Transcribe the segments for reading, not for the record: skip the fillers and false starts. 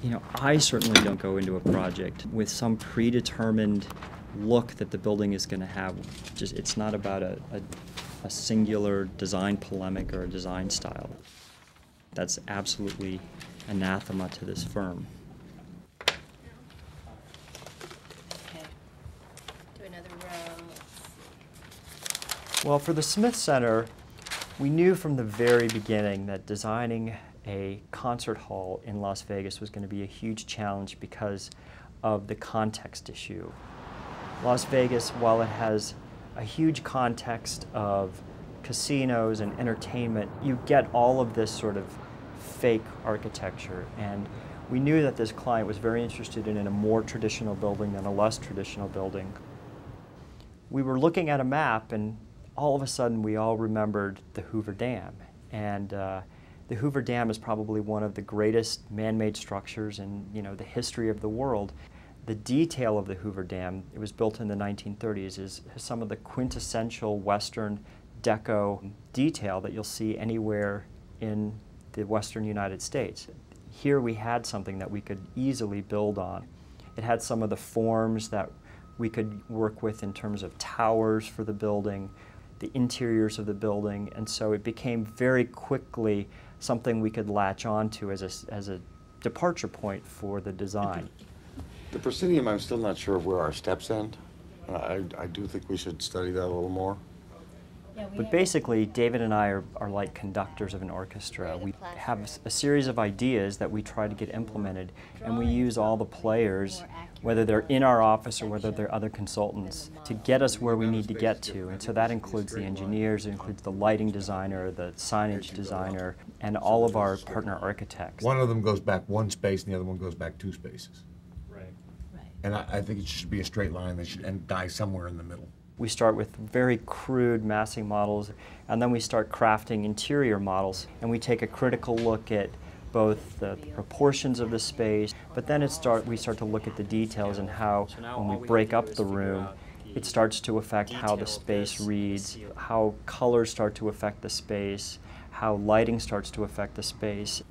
You know, I certainly don't go into a project with some predetermined look that the building is going to have. Just, it's not about a singular design polemic or a design style. That's absolutely anathema to this firm. Okay. Do another row. Well, for the Smith Center, we knew from the very beginning that designing a concert hall in Las Vegas was going to be a huge challenge because of the context issue. Las Vegas, while it has a huge context of casinos and entertainment, you get all of this sort of fake architecture. And we knew that this client was very interested in a more traditional building than a less traditional building. We were looking at a map, and all of a sudden we all remembered the Hoover Dam. And the Hoover Dam is probably one of the greatest man-made structures in, the history of the world. The detail of the Hoover Dam, it was built in the 1930s, is some of the quintessential Western deco detail that you'll see anywhere in the Western United States. Here we had something that we could easily build on. It had some of the forms that we could work with in terms of towers for the building, the interiors of the building, and so it became very quickly something we could latch onto as a departure point for the design. The proscenium, I'm still not sure where our steps end. I do think we should study that a little more. But basically, David and I are like conductors of an orchestra. We have a series of ideas that we try to get implemented, and we use all the players, whether they're in our office or whether they're other consultants, to get us where we need to get to. And so that includes the engineers, it includes the lighting designer, the signage designer, and all of our partner architects. One of them goes back one space and the other one goes back 2 spaces. Right. And I think it should be a straight line. They should die somewhere in the middle. We start with very crude massing models, and then we start crafting interior models, and we take a critical look at both the proportions of the space, but then we start to look at the details and how, when we break up the room, it starts to affect how the space reads, how colors start to affect the space, how lighting starts to affect the space.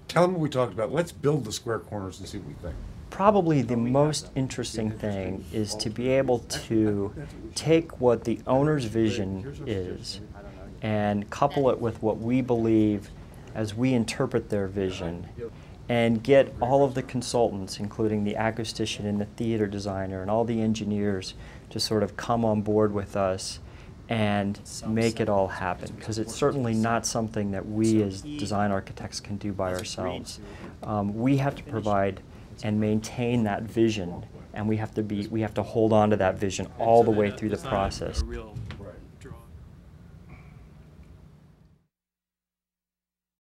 Tell them what we talked about. Let's build the square corners and see what we think. Probably the most interesting thing is to be able to take what the owner's vision is and couple it with what we believe as we interpret their vision, and get all of the consultants, including the acoustician and the theater designer and all the engineers, to sort of come on board with us and make it all happen, because it's certainly not something that we as design architects can do by ourselves. We have to provide and maintain that vision, and we have to hold on to that vision all the way through the process.